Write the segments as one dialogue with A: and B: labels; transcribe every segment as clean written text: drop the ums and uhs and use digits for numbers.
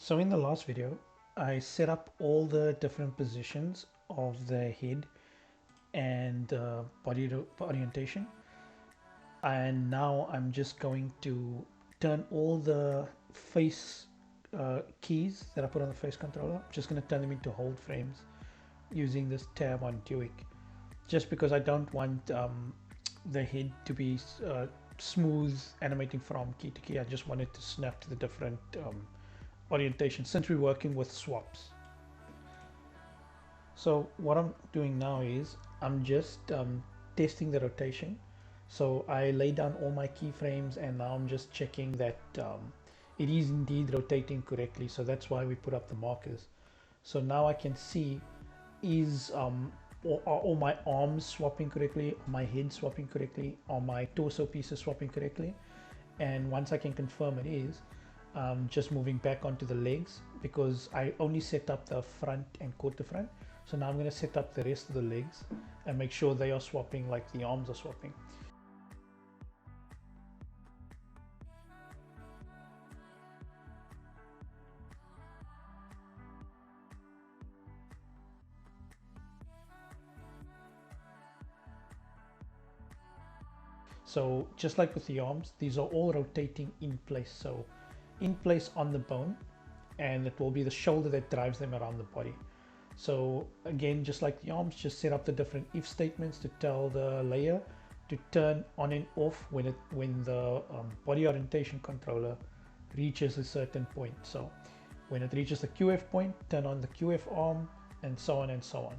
A: So in the last video, I set up all the different positions of the head and body orientation. And now I'm just going to turn all the face keys that I put on the face controller. I'm just going to turn them into hold frames using this tab on duik. Just because I don't want the head to be smooth animating from key to key. I just want it to snap to the different orientation since we're working with swaps. So what I'm doing now is I'm just testing the rotation. So I lay down all my keyframes and now I'm just checking that it is indeed rotating correctly. So that's why we put up the markers. So now I can see is are all my arms swapping correctly, are my head swapping correctly, are my torso pieces swapping correctly. And once I can confirm it is, just moving back onto the legs because I only set up the front and quarter front. So now I'm going to set up the rest of the legs and make sure they are swapping like the arms are swapping. So just like with the arms, these are all rotating in place. So in place on the bone, and it will be the shoulder that drives them around the body. So again, just like the arms, just set up the different if statements to tell the layer to turn on and off when the body orientation controller reaches a certain point. So when it reaches the QF point, turn on the QF arm, and so on and so on.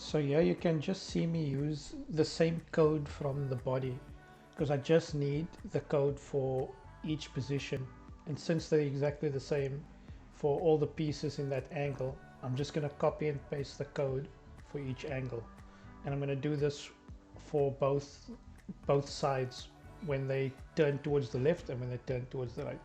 A: So here you can just see me use the same code from the body, because I just need the code for each position, and since they're exactly the same for all the pieces in that angle, I'm just going to copy and paste the code for each angle, and I'm going to do this for both sides when they turn towards the left and when they turn towards the right.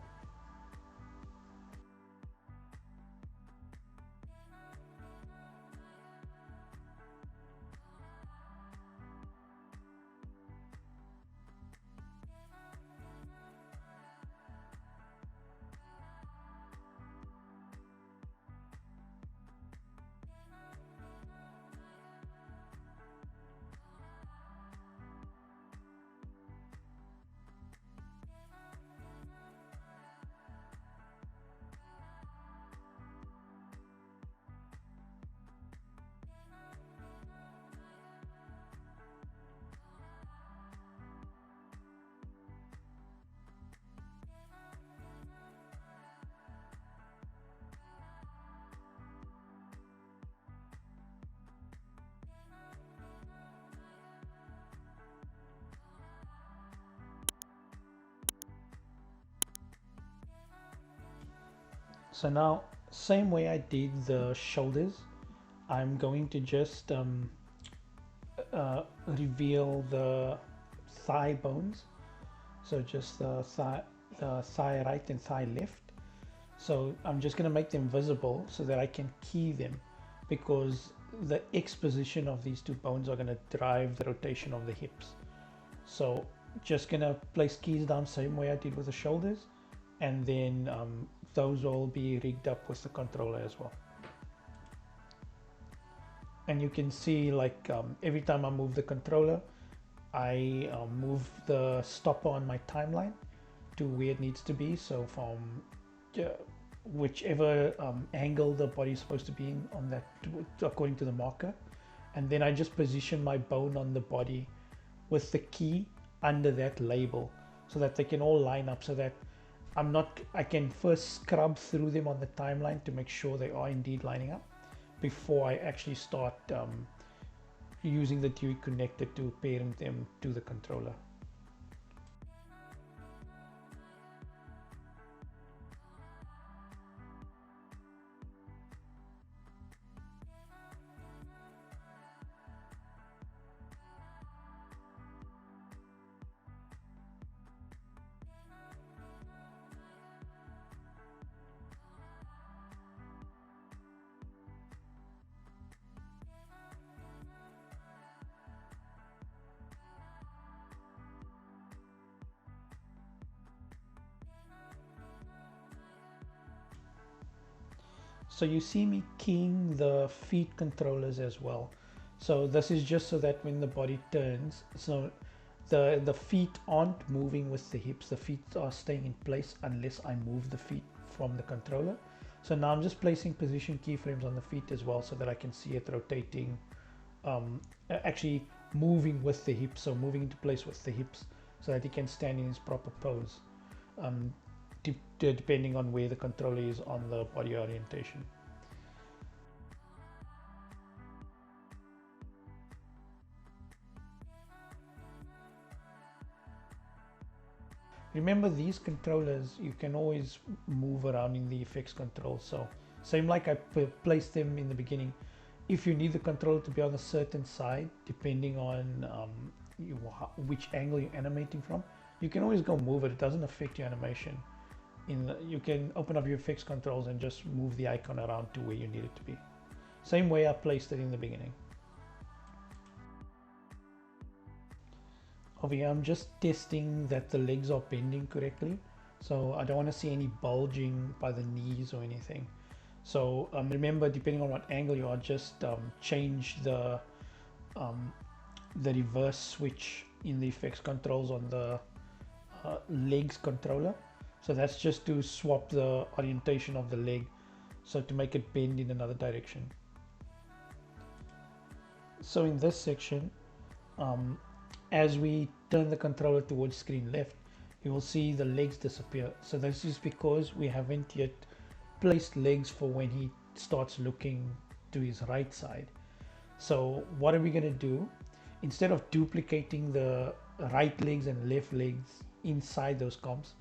A: So now, same way I did the shoulders, I'm going to just reveal the thigh bones. So just the thigh right and thigh left. So I'm just going to make them visible so that I can key them, because the X position of these two bones are going to drive the rotation of the hips. So just going to place keys down same way I did with the shoulders, and then those will be rigged up with the controller as well. And you can see, like, every time I move the controller, I move the stopper on my timeline to where it needs to be. So from whichever angle the body is supposed to be in on that, according to the marker, and then I just position my bone on the body with the key under that label so that they can all line up, so that I can first scrub through them on the timeline to make sure they are indeed lining up before I actually start using the duik connector to parent them to the controller. So you see me keying the feet controllers as well. So this is just so that when the body turns, so the feet aren't moving with the hips, the feet are staying in place unless I move the feet from the controller. So now I'm just placing position keyframes on the feet as well, so that I can see it rotating, actually moving with the hips, so moving into place with the hips, so that he can stand in his proper pose, depending on where the controller is on the body orientation. Remember, these controllers you can always move around in the effects control. So same like I placed them in the beginning, if you need the controller to be on a certain side, depending on which angle you're animating from, you can always go move it. It doesn't affect your animation. You can open up your effects controls and just move the icon around to where you need it to be. Same way I placed it in the beginning. Over here, I'm just testing that the legs are bending correctly. So I don't want to see any bulging by the knees or anything. So remember, depending on what angle you are, just change the reverse switch in the effects controls on the legs controller. So that's just to swap the orientation of the leg, so to make it bend in another direction. So in this section, as we turn the controller towards screen left, you will see the legs disappear. So this is because we haven't yet placed legs for when he starts looking to his right side. So what are we going to do? Instead of duplicating the right legs and left legs inside those comps,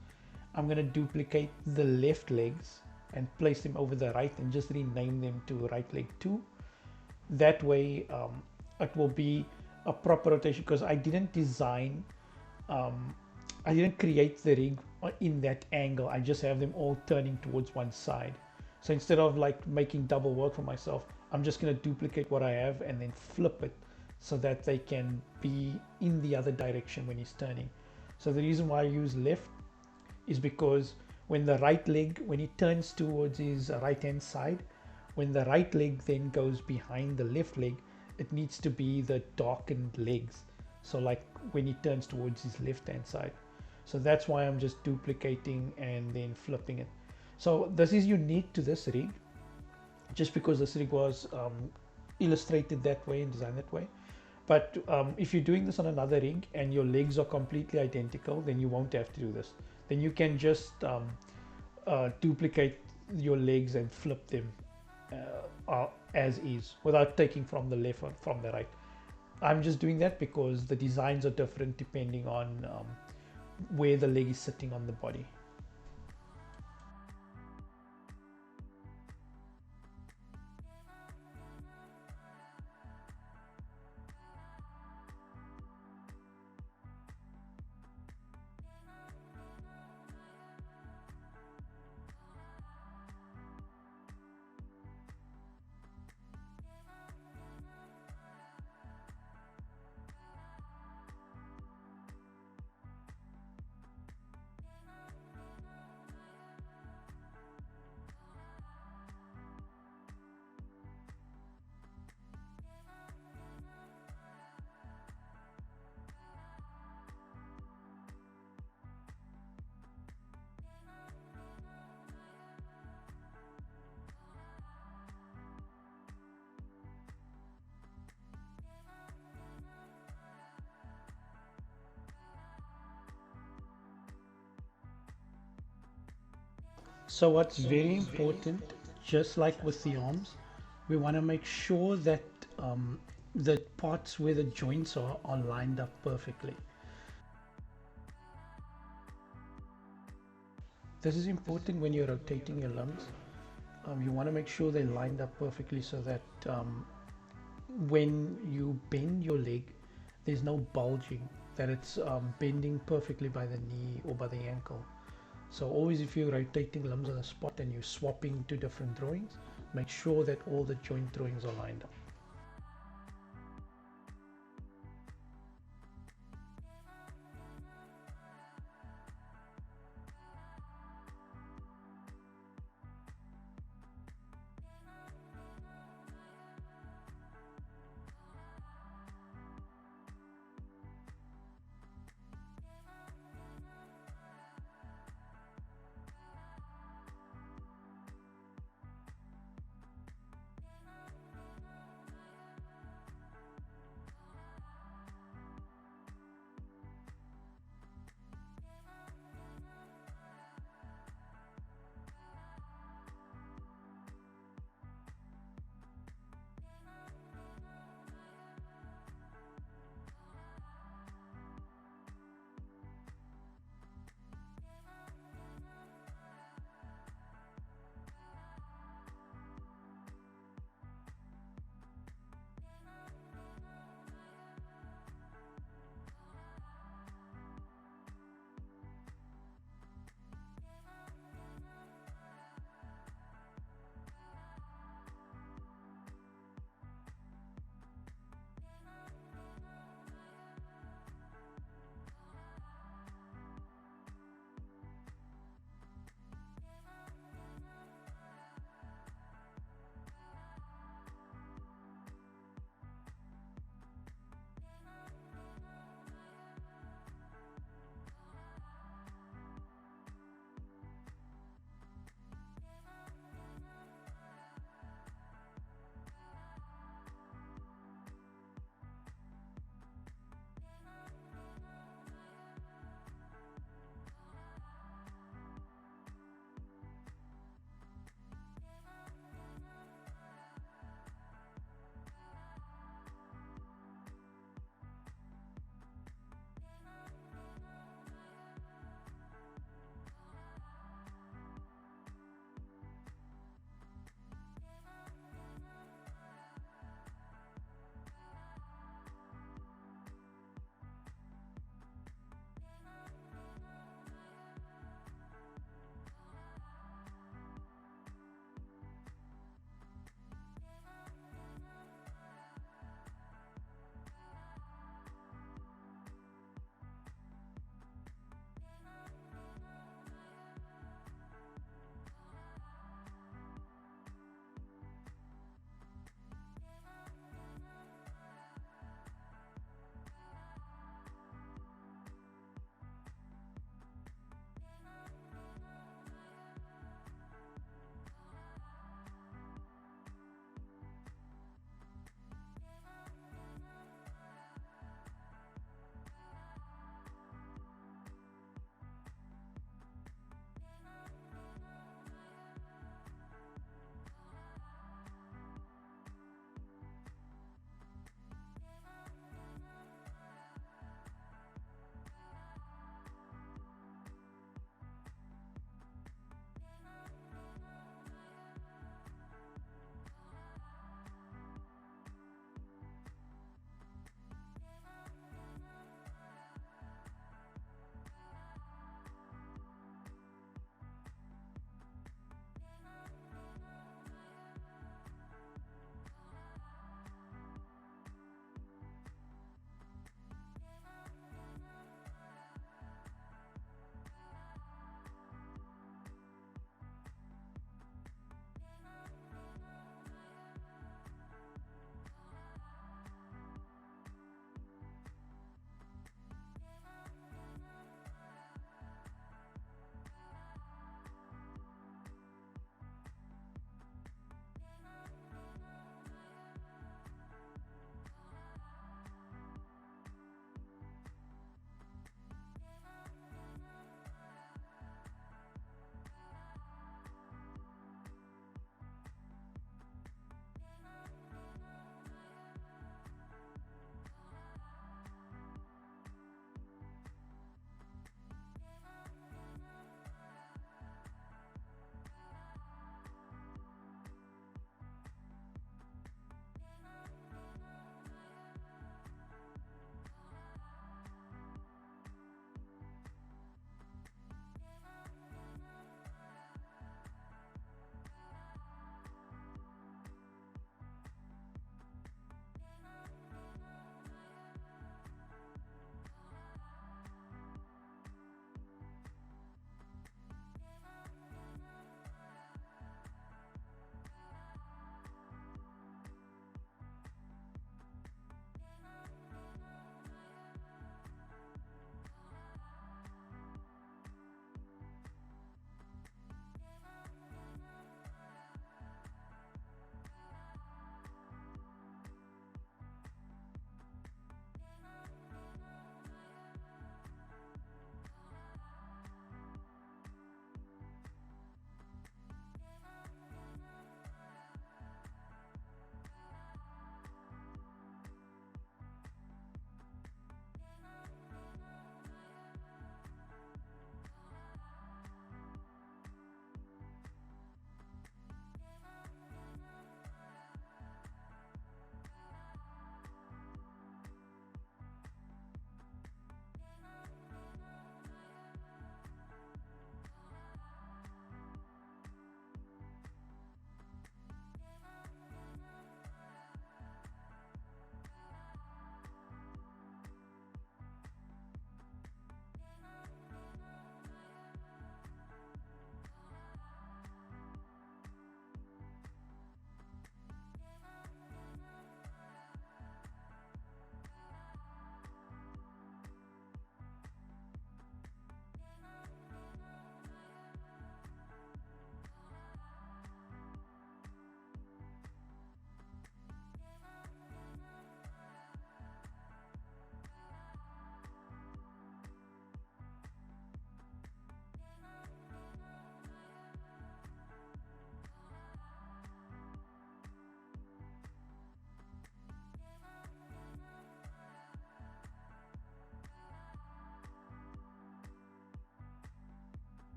A: I'm going to duplicate the left legs and place them over the right and just rename them to right leg 2. That way it will be a proper rotation, because I didn't design, um, I didn't create the rig in that angle. I just have them all turning towards one side. So instead of like making double work for myself, I'm just going to duplicate what I have and then flip it so that they can be in the other direction when he's turning. So the reason why I use left is because when the right leg, when he turns towards his right hand side, when the right leg then goes behind the left leg, it needs to be the darkened legs. So like when he turns towards his left hand side. So that's why I'm just duplicating and then flipping it. So this is unique to this rig, just because this rig was illustrated that way and designed that way. But if you're doing this on another rig and your legs are completely identical, then you won't have to do this. Then you can just duplicate your legs and flip them as is without taking from the left or from the right. I'm just doing that because the designs are different depending on where the leg is sitting on the body. So what's very important, just like with the arms, we want to make sure that the parts where the joints are lined up perfectly. This is important when you're rotating your limbs. You want to make sure they're lined up perfectly so that when you bend your leg, there's no bulging, that it's bending perfectly by the knee or by the ankle. So always, if you're rotating limbs on a spot and you're swapping to different drawings, make sure that all the joint drawings are lined up.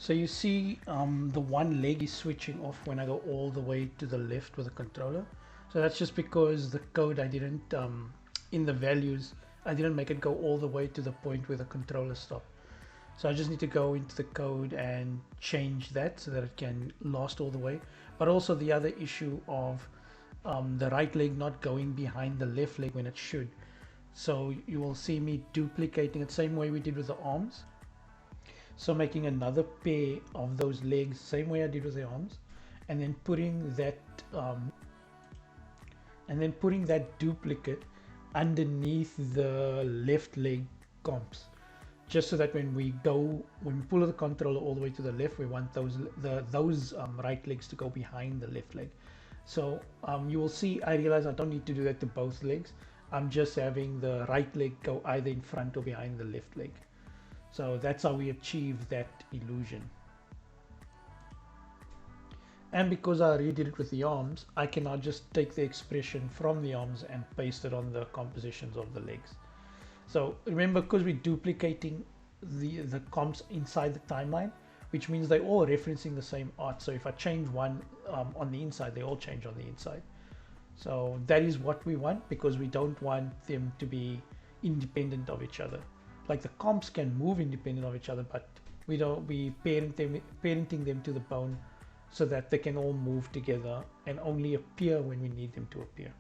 A: So you see the one leg is switching off when I go all the way to the left with the controller. So that's just because the code I didn't, in the values, I didn't make it go all the way to the point where the controller stopped. So I just need to go into the code and change that so that it can last all the way. But also the other issue of the right leg not going behind the left leg when it should. So you will see me duplicating it same way we did with the arms. So making another pair of those legs, same way I did with the arms, and then putting that duplicate underneath the left leg comps, just so that when we pull the controller all the way to the left, we want those right legs to go behind the left leg. So you will see I realize I don't need to do that to both legs. I'm just having the right leg go either in front or behind the left leg. So that's how we achieve that illusion. And because I redid it with the arms, I can now just take the expression from the arms and paste it on the compositions of the legs. So remember, because we're duplicating the comps inside the timeline, which means they're all referencing the same art. So if I change one on the inside, they all change on the inside. So that is what we want, because we don't want them to be independent of each other. Like the comps can move independent of each other, but we don't be parenting them to the bone so that they can all move together and only appear when we need them to appear.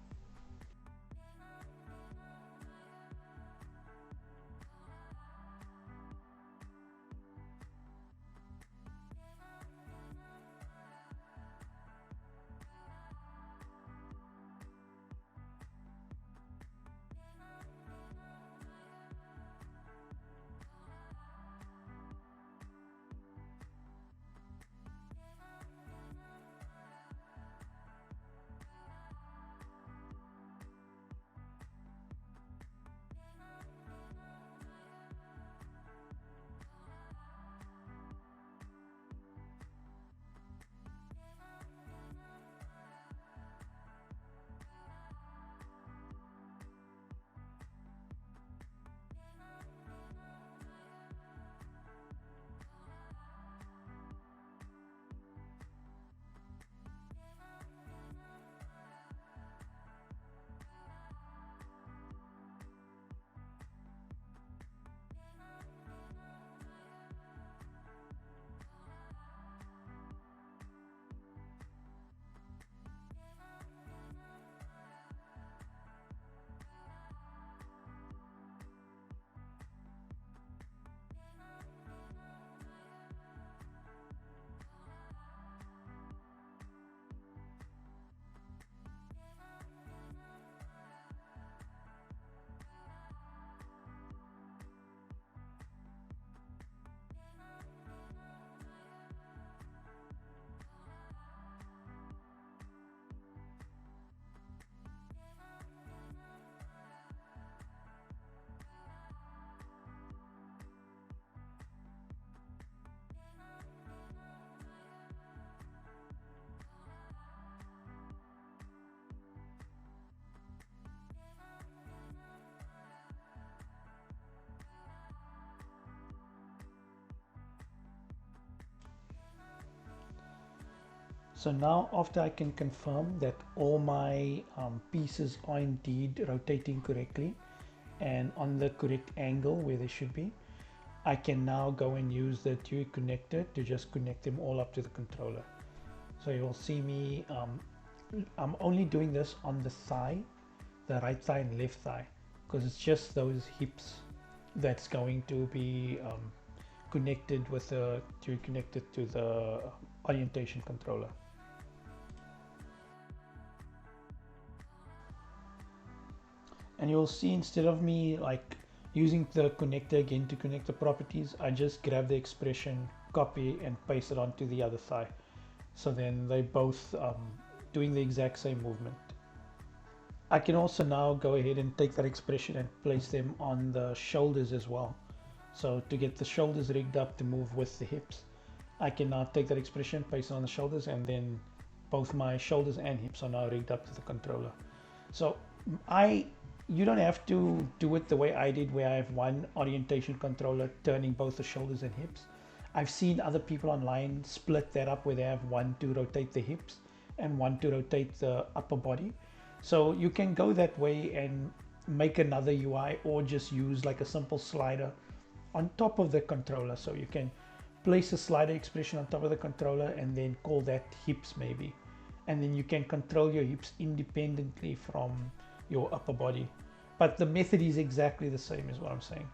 A: So now, after I can confirm that all my pieces are indeed rotating correctly and on the correct angle where they should be, I can now go and use the duik connector to just connect them all up to the controller. So you'll see me, I'm only doing this on the thigh, the right thigh and left thigh, because it's just those hips that's going to be connected with the duik connected to the orientation controller. And you'll see, instead of me like using the connector again to connect the properties, I just grab the expression, copy and paste it onto the other thigh. So then they both doing the exact same movement. I can also now go ahead and take that expression and place them on the shoulders as well. So to get the shoulders rigged up to move with the hips, I can now take that expression, paste it on the shoulders, and then both my shoulders and hips are now rigged up to the controller. So you don't have to do it the way I did, where I have one orientation controller turning both the shoulders and hips. I've seen other people online split that up where they have one to rotate the hips and one to rotate the upper body. So you can go that way and make another UI, or just use like a simple slider on top of the controller. So you can place a slider expression on top of the controller and then call that hips maybe. And then you can control your hips independently from your upper body. But the method is exactly the same, is what I'm saying.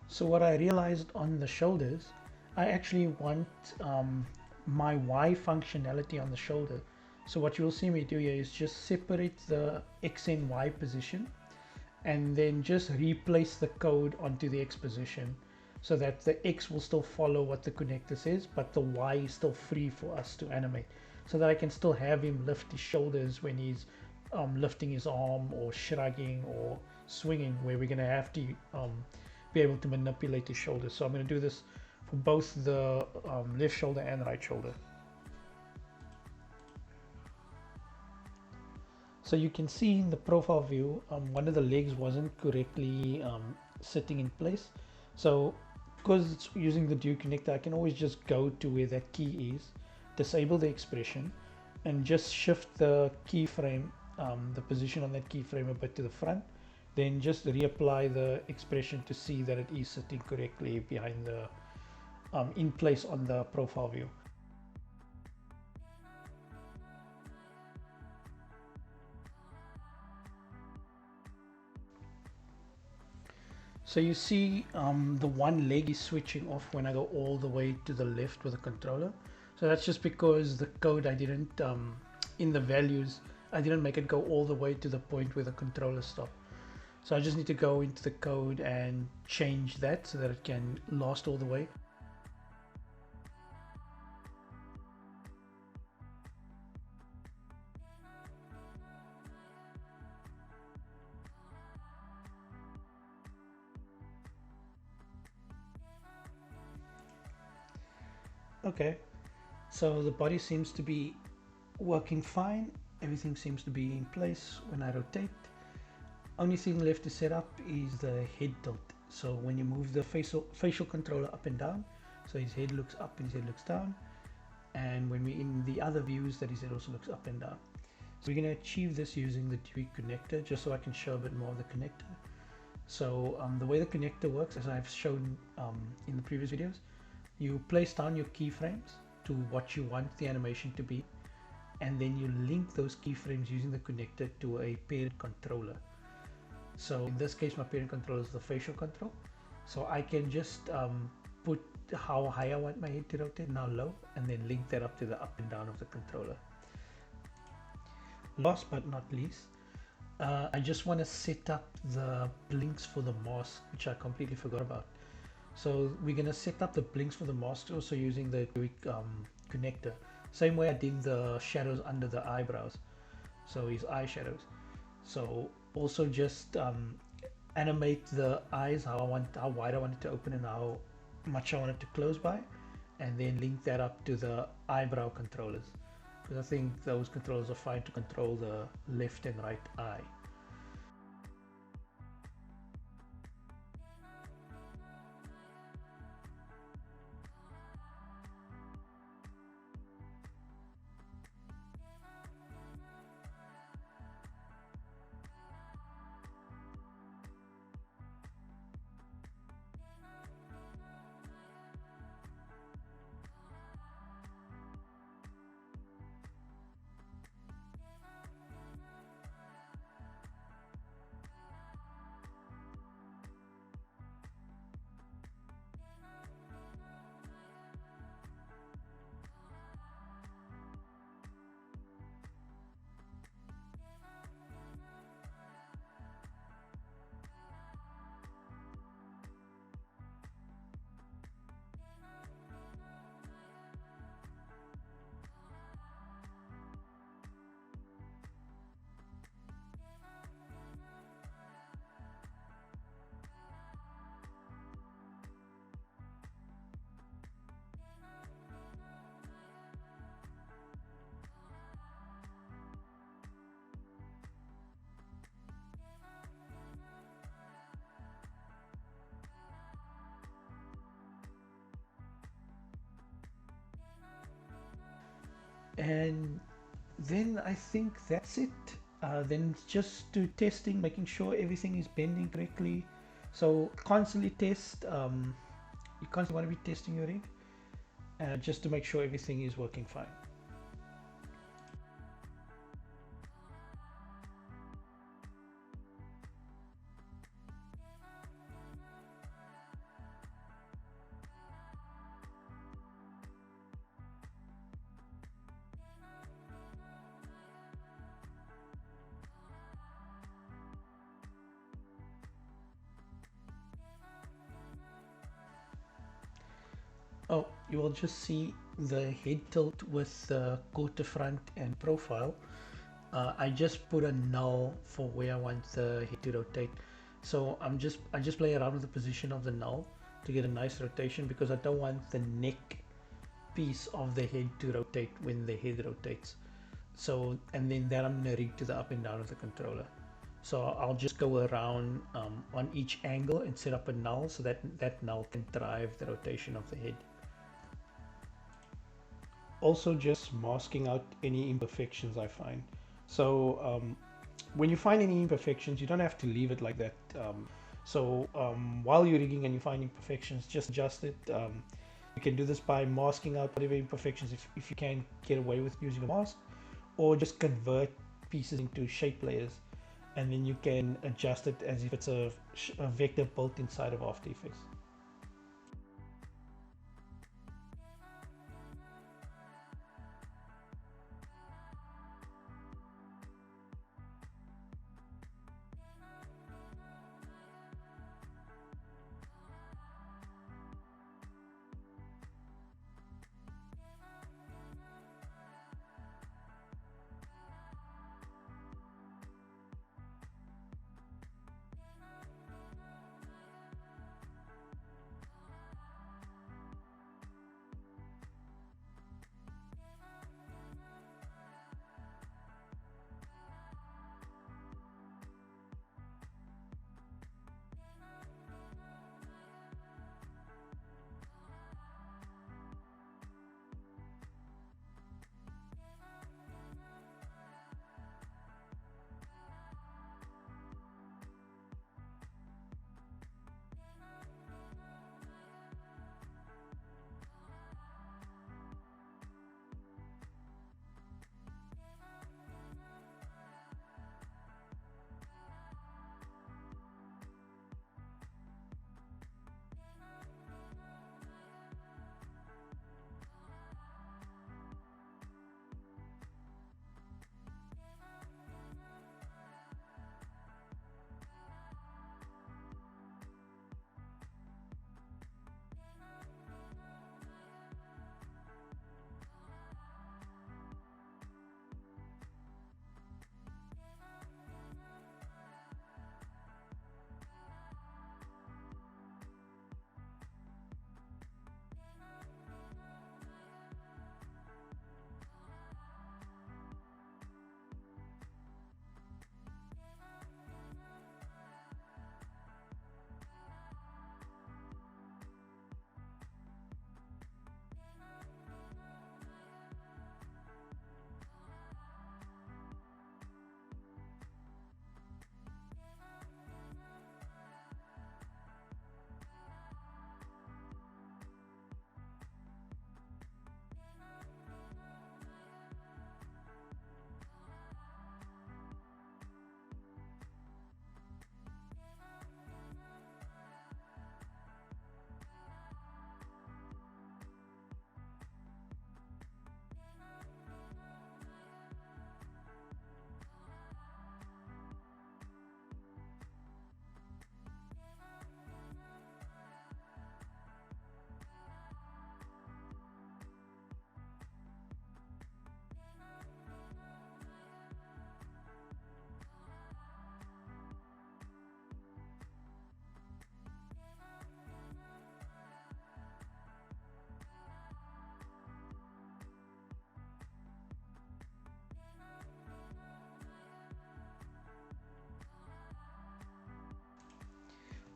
A: So what I realized on the shoulders, I actually want my Y functionality on the shoulder. So what you'll see me do here is just separate the X and Y position and then just replace the code onto the X position, so that the X will still follow what the connector says, but the Y is still free for us to animate, so that I can still have him lift his shoulders when he's lifting his arm or shrugging or swinging, where we're going to have to be able to manipulate his shoulders. So I'm going to do this for both the left shoulder and right shoulder. So you can see in the profile view, one of the legs wasn't correctly sitting in place. So because it's using the duik connector, I can always just go to where that key is, disable the expression, and just shift the keyframe, the position on that keyframe a bit to the front, then just reapply the expression to see that it is sitting correctly behind the in place on the profile view. So you see the one leg is switching off when I go all the way to the left with the controller. So that's just because the code I didn't, in the values, I didn't make it go all the way to the point where the controller stopped. So I just need to go into the code and change that so that it can last all the way. Okay, so the body seems to be working fine. Everything seems to be in place when I rotate. Only thing left to set up is the head tilt. So when you move the facial controller up and down, so his head looks up and his head looks down. And when we're in the other views, that his head also looks up and down. So we're going to achieve this using the duik connector, just so I can show a bit more of the connector. So the way the connector works, as I've shown in the previous videos, you place down your keyframes to what you want the animation to be, and then you link those keyframes using the connector to a parent controller. So in this case, my parent controller is the facial control. So I can just put how high I want my head to rotate, now low, and then link that up to the up and down of the controller. Last but not least, I just want to set up the blinks for the mask, which I completely forgot about. So we're going to set up the blinks for the mask also using the duik connector. Same way I did the shadows under the eyebrows, so his eye shadows. So also just animate the eyes, how wide I want it to open and how much I want it to close by, and then link that up to the eyebrow controllers, because I think those controllers are fine to control the left and right eye. And then I think that's it. Then just to testing, making sure everything is bending correctly. So constantly test. You constantly want to be testing your rig just to make sure everything is working fine. Oh, you will just see the head tilt with the quarter front and profile. I just put a null for where I want the head to rotate. So I just play around with the position of the null to get a nice rotation, because I don't want the neck piece of the head to rotate when the head rotates. So, and then that I'm gonna rig to the up and down of the controller. So I'll just go around on each angle and set up a null so that that null can drive the rotation of the head. Also just masking out any imperfections I find. So when you find any imperfections, you don't have to leave it like that. While you're rigging and you find imperfections, just adjust it. You can do this by masking out whatever imperfections if you can get away with using a mask, or just convert pieces into shape layers, and then you can adjust it as if it's a vector built inside of After Effects.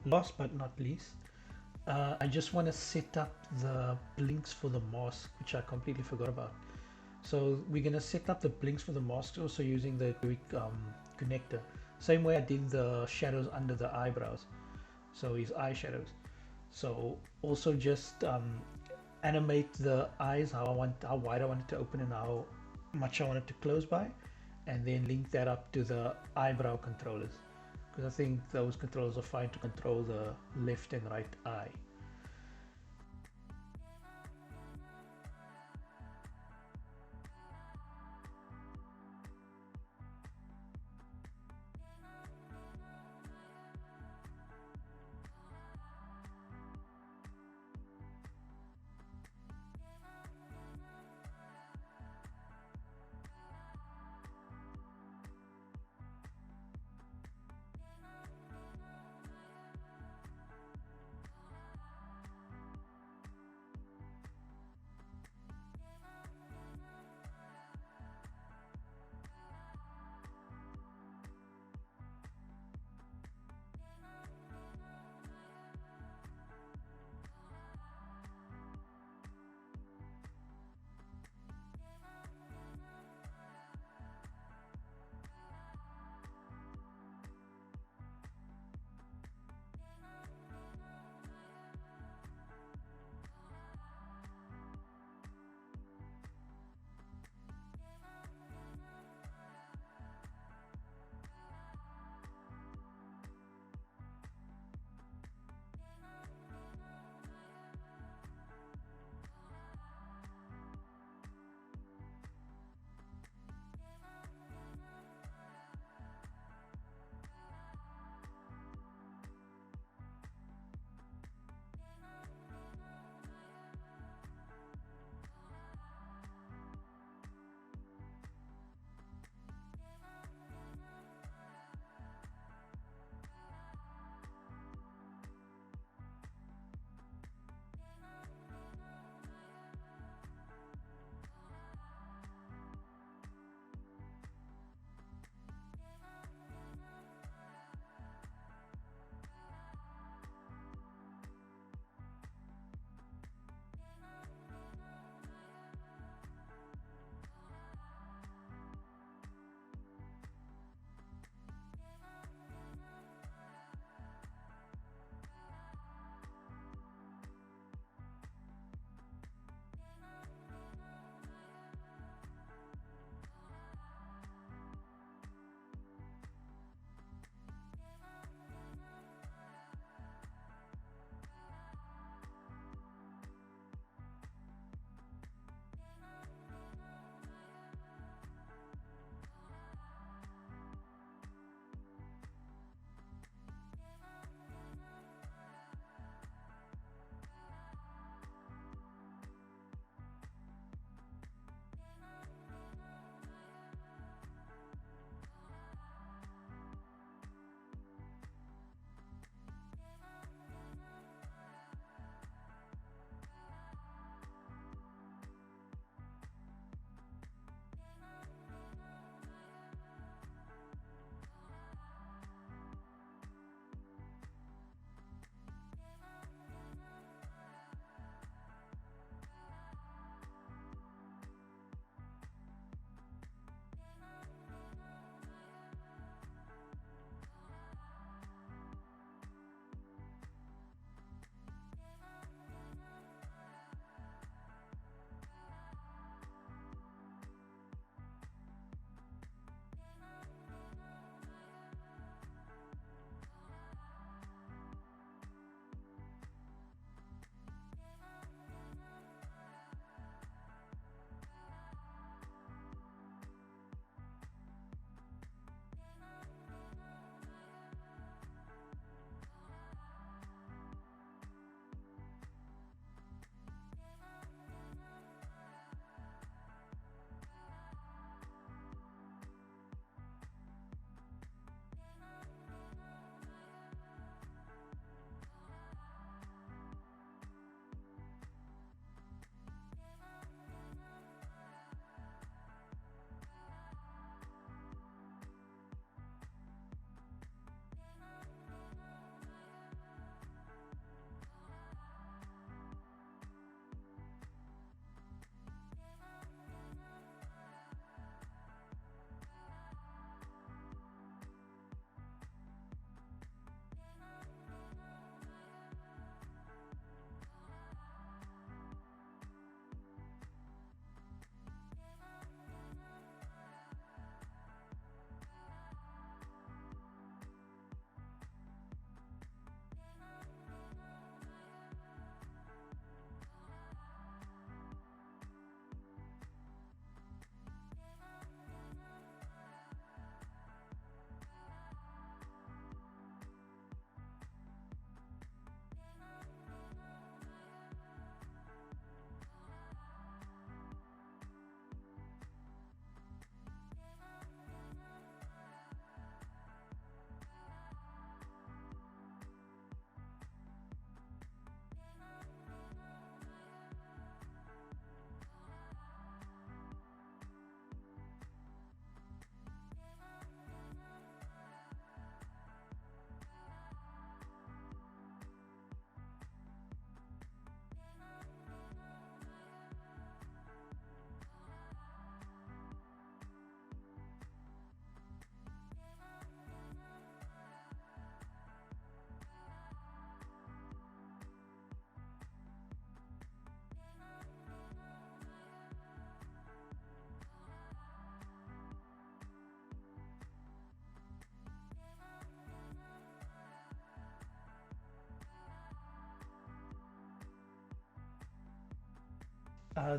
A: Last but not least, I just want to set up the blinks for the mask, which I completely forgot about. So we're gonna set up the blinks for the mask also using the duik connector. Same way I did the shadows under the eyebrows. So his eye shadows. So also just animate the eyes how wide I want it to open and how much I want it to close by, and then link that up to the eyebrow controllers, because I think those controllers are fine to control the left and right eye.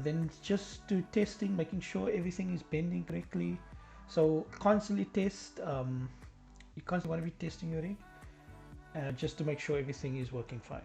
A: Then just to testing, making sure everything is bending correctly. So constantly test. You constantly want to be testing your rig just to make sure everything is working fine.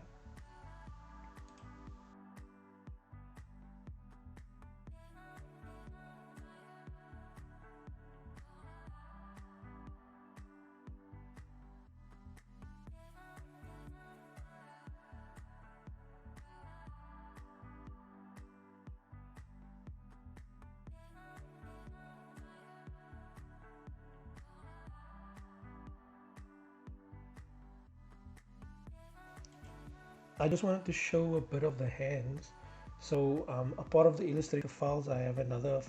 A: I just wanted to show a bit of the hands. So a part of the Illustrator files, I have another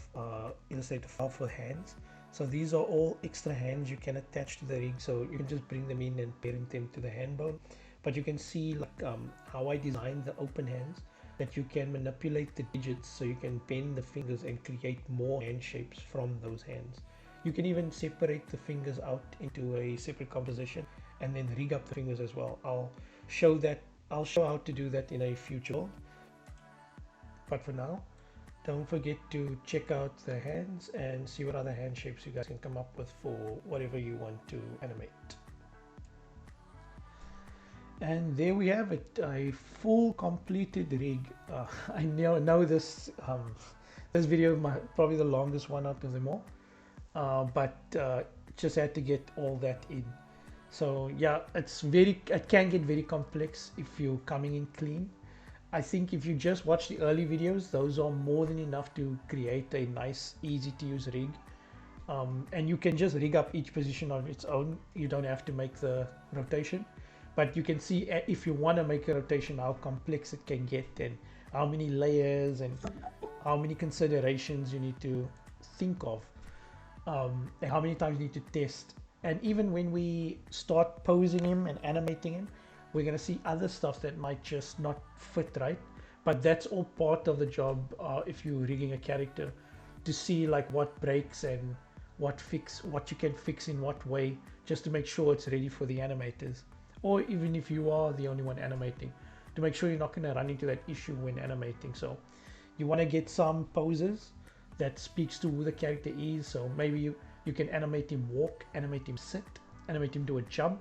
A: Illustrator file for hands. So these are all extra hands you can attach to the rig. So you can just bring them in and parent them to the hand bone. But you can see like how I designed the open hands, that you can manipulate the digits so you can bend the fingers and create more hand shapes from those hands. You can even separate the fingers out into a separate composition and then rig up the fingers as well. I'll show how to do that in a future build. But for now, don't forget to check out the hands and see what other hand shapes you guys can come up with for whatever you want to animate. And there we have it, a full completed rig. I know this this video probably the longest one out of them all, but just had to get all that in. So yeah, it can get very complex if you're coming in clean. I think if you just watch the early videos, those are more than enough to create a nice, easy to use rig. And you can just rig up each position on its own. You don't have to make the rotation, but you can see if you want to make a rotation, how complex it can get and how many layers and how many considerations you need to think of, and how many times you need to test. And even when we start posing him and animating him, we're going to see other stuff that might just not fit right. But that's all part of the job if you're rigging a character, to see like what breaks and what you can fix in what way, just to make sure it's ready for the animators. Or even if you are the only one animating, to make sure you're not going to run into that issue when animating. So you want to get some poses that speaks to who the character is. So maybe you can animate him walk, animate him sit, animate him do a jump.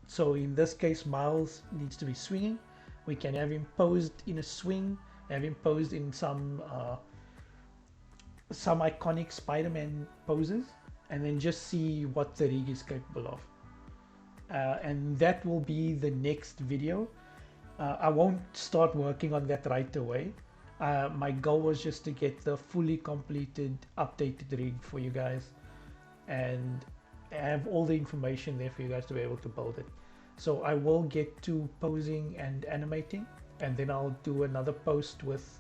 A: So in this case, Miles needs to be swinging. We can have him posed in a swing, have him posed in some iconic Spiderman poses, and then just see what the rig is capable of. And that will be the next video. I won't start working on that right away. My goal was just to get the fully completed, updated rig for you guys, and have all the information there for you guys to be able to build it. So I will get to posing and animating, and then I'll do another post with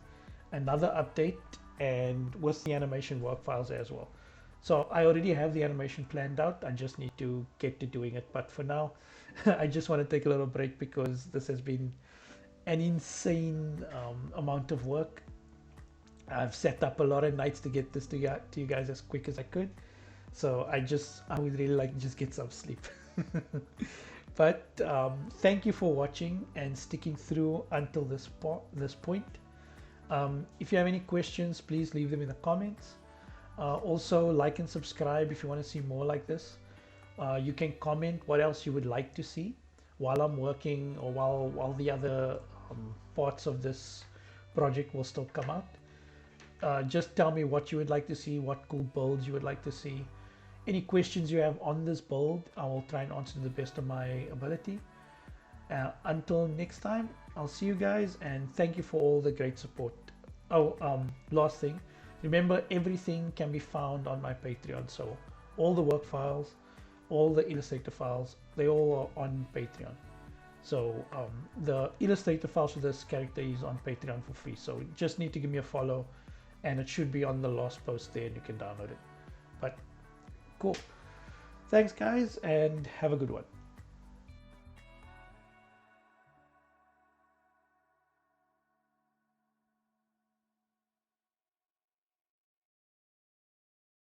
A: another update and with the animation work files as well. So I already have the animation planned out. I just need to get to doing it. But for now, I just want to take a little break because this has been an insane amount of work. I've set up a lot of nights to get this to you guys as quick as I could. So I would really like to just get some sleep. But thank you for watching and sticking through until this point. If you have any questions, please leave them in the comments. Also, like and subscribe if you want to see more like this. You can comment what else you would like to see while I'm working, or while the other parts of this project will still come out. Just tell me what you would like to see, what cool builds you would like to see. Any questions you have on this build, I will try and answer to the best of my ability. Until next time, I'll see you guys, and thank you for all the great support. Oh, last thing, remember, everything can be found on my Patreon. So all the work files, all the Illustrator files, they all are on Patreon. So the Illustrator files for this character is on Patreon for free. So you just need to give me a follow, and it should be on the last post there, and you can download it. But cool. Thanks guys, and have a good one.